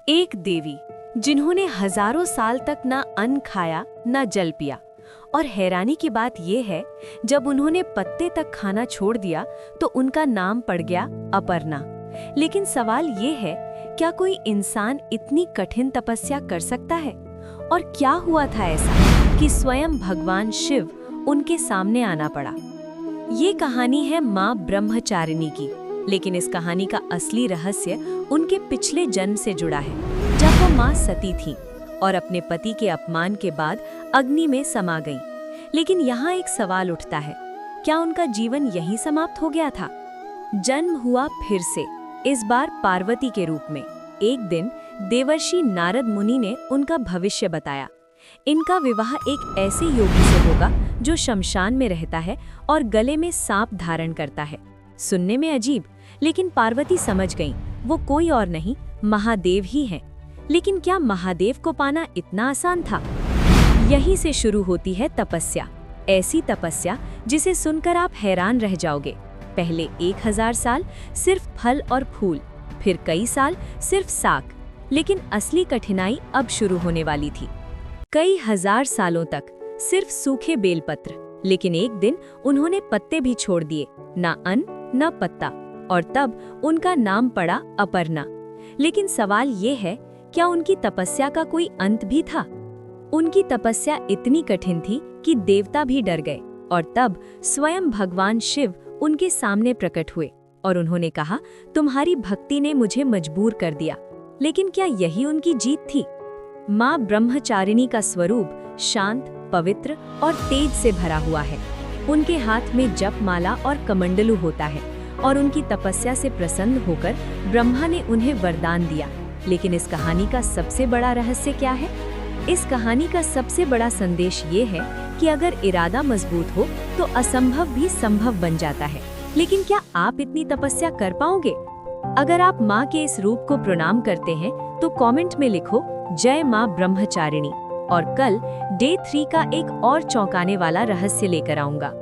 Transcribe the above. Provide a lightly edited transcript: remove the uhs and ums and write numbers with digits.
एक देवी जिन्होंने हजारों साल तक ना अन्न खाया ना जल पिया। और हैरानी की बात यह है, जब उन्होंने पत्ते तक खाना छोड़ दिया तो उनका नाम पड़ गया अपर्णा। लेकिन सवाल ये है, क्या कोई इंसान इतनी कठिन तपस्या कर सकता है? और क्या हुआ था ऐसा कि स्वयं भगवान शिव उनके सामने आना पड़ा? ये कहानी है माँ ब्रह्मचारिणी की, लेकिन इस कहानी का असली रहस्य उनके पिछले जन्म से जुड़ा है, जब वो माँ सती थीं और अपने पति के अपमान के बाद अग्नि में समा गईं। लेकिन यहाँ एक सवाल उठता है, क्या उनका जीवन यहीं समाप्त हो गया था? जन्म हुआ फिर से, इस बार पार्वती के रूप में। एक दिन देवर्षि नारद मुनि ने उनका भविष्य बताया। इनका विवाह एक ऐसे योगी से होगा जो शमशान में रहता है और गले में सांप धारण करता है। सुनने में अजीब, लेकिन पार्वती समझ गईं, वो कोई और नहीं, महादेव ही हैं। लेकिन क्या महादेव को पाना इतना आसान था? यहीं से शुरू होती है तपस्या, ऐसी तपस्या जिसे सुनकर आप हैरान रह जाओगे। पहले 1000 साल सिर्फ फल और फूल, फिर कई साल सिर्फ साग। लेकिन असली कठिनाई अब शुरू होने वाली थी। कई हजार सालों तक सिर्फ सूखे बेलपत्र, लेकिन एक दिन उन्होंने पत्ते भी छोड़ दिए, ना अन्न न पत्ता, और तब उनका नाम पड़ा अपर्णा। लेकिन सवाल ये है, क्या उनकी तपस्या का कोई अंत भी था? उनकी तपस्या इतनी कठिन थी कि देवता भी डर गए, और तब स्वयं भगवान शिव उनके सामने प्रकट हुए और उन्होंने कहा, तुम्हारी भक्ति ने मुझे मजबूर कर दिया। लेकिन क्या यही उनकी जीत थी? माँ ब्रह्मचारिणी का स्वरूप शांत, पवित्र और तेज से भरा हुआ है। उनके हाथ में जप माला और कमंडलू होता है, और उनकी तपस्या से प्रसन्न होकर ब्रह्मा ने उन्हें वरदान दिया। लेकिन इस कहानी का सबसे बड़ा रहस्य क्या है? इस कहानी का सबसे बड़ा संदेश ये है कि अगर इरादा मजबूत हो तो असंभव भी संभव बन जाता है। लेकिन क्या आप इतनी तपस्या कर पाओगे? अगर आप माँ के इस रूप को प्रणाम करते हैं तो कमेंट में लिखो, जय माँ ब्रह्मचारिणी। और कल डे 3 का एक और चौंकाने वाला रहस्य लेकर आऊंगा।